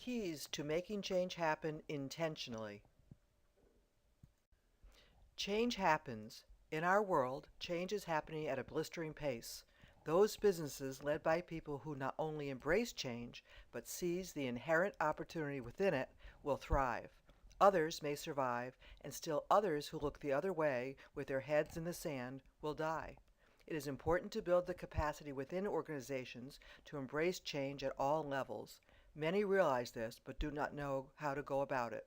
Keys to making change happen intentionally. Change happens. In our world, change is happening at a blistering pace. Those businesses led by people who not only embrace change, but seize the inherent opportunity within it will thrive. Others may survive, and still others who look the other way with their heads in the sand will die. It is important to build the capacity within organizations to embrace change at all levels. Many realize this, but do not know how to go about it.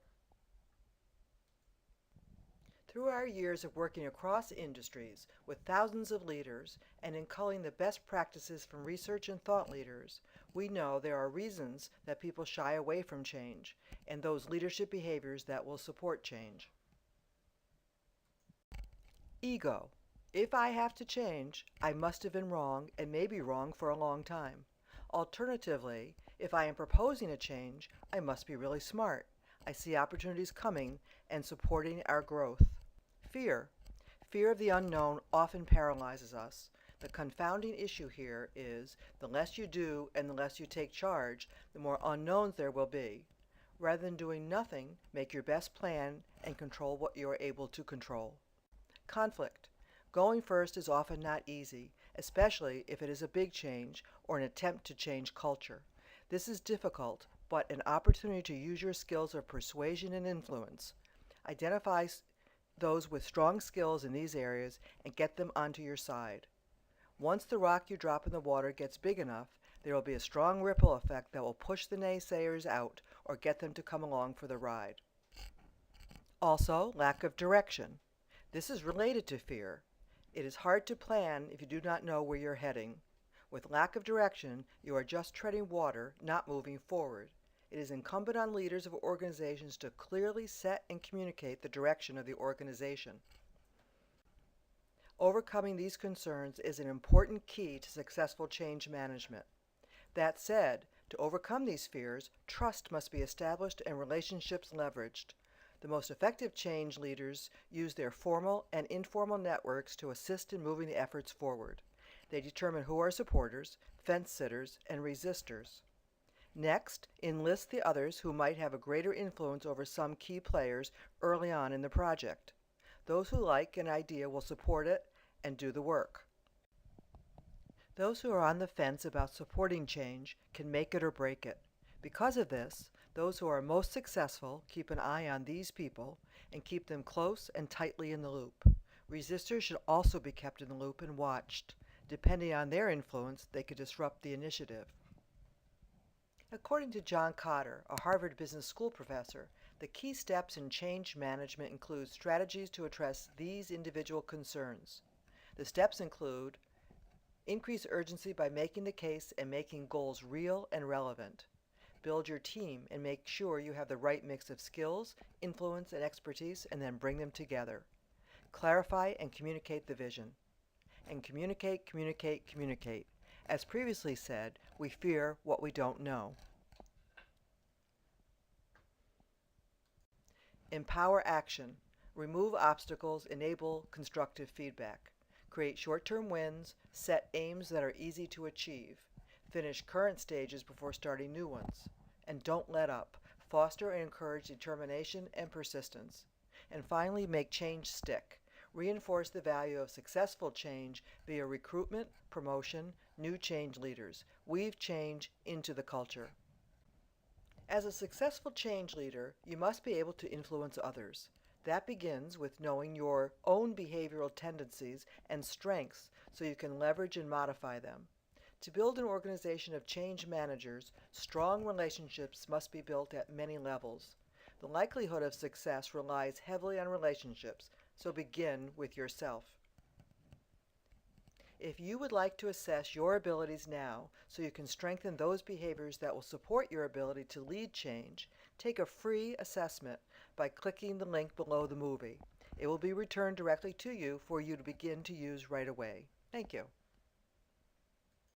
Through our years of working across industries with thousands of leaders and in culling the best practices from research and thought leaders, we know there are reasons that people shy away from change and those leadership behaviors that will support change. Ego. If I have to change, I must have been wrong and may be wrong for a long time. Alternatively, if I am proposing a change, I must be really smart. I see opportunities coming and supporting our growth. Fear. Fear of the unknown often paralyzes us. The confounding issue here is the less you do and the less you take charge, the more unknowns there will be. Rather than doing nothing, make your best plan and control what you are able to control. Conflict. Going first is often not easy, especially if it is a big change or an attempt to change culture. This is difficult, but an opportunity to use your skills of persuasion and influence. Identify those with strong skills in these areas and get them onto your side. Once the rock you drop in the water gets big enough, there will be a strong ripple effect that will push the naysayers out or get them to come along for the ride. Also, lack of direction. This is related to fear. It is hard to plan if you do not know where you're heading. With lack of direction, you are just treading water, not moving forward. It is incumbent on leaders of organizations to clearly set and communicate the direction of the organization. Overcoming these concerns is an important key to successful change management. That said, to overcome these fears, trust must be established and relationships leveraged. The most effective change leaders use their formal and informal networks to assist in moving the efforts forward. They determine who are supporters, fence-sitters, and resistors. Next, enlist the others who might have a greater influence over some key players early on in the project. Those who like an idea will support it and do the work. Those who are on the fence about supporting change can make it or break it. Because of this, those who are most successful keep an eye on these people and keep them close and tightly in the loop. Resistors should also be kept in the loop and watched. Depending on their influence, they could disrupt the initiative. According to John Kotter, a Harvard Business School professor, the key steps in change management include strategies to address these individual concerns. The steps include increase urgency by making the case and making goals real and relevant. Build your team and make sure you have the right mix of skills, influence, and expertise, and then bring them together. Clarify and communicate the vision. And communicate, communicate, communicate. As previously said, we fear what we don't know. Empower action. Remove obstacles, enable constructive feedback. Create short-term wins, set aims that are easy to achieve. Finish current stages before starting new ones. And don't let up. Foster and encourage determination and persistence. And finally, make change stick. Reinforce the value of successful change via recruitment, promotion, new change leaders. Weave change into the culture. As a successful change leader, you must be able to influence others. That begins with knowing your own behavioral tendencies and strengths so you can leverage and modify them. To build an organization of change managers, strong relationships must be built at many levels. The likelihood of success relies heavily on relationships, so begin with yourself. If you would like to assess your abilities now so you can strengthen those behaviors that will support your ability to lead change, take a free assessment by clicking the link below the movie. It will be returned directly to you for you to begin to use right away. Thank you.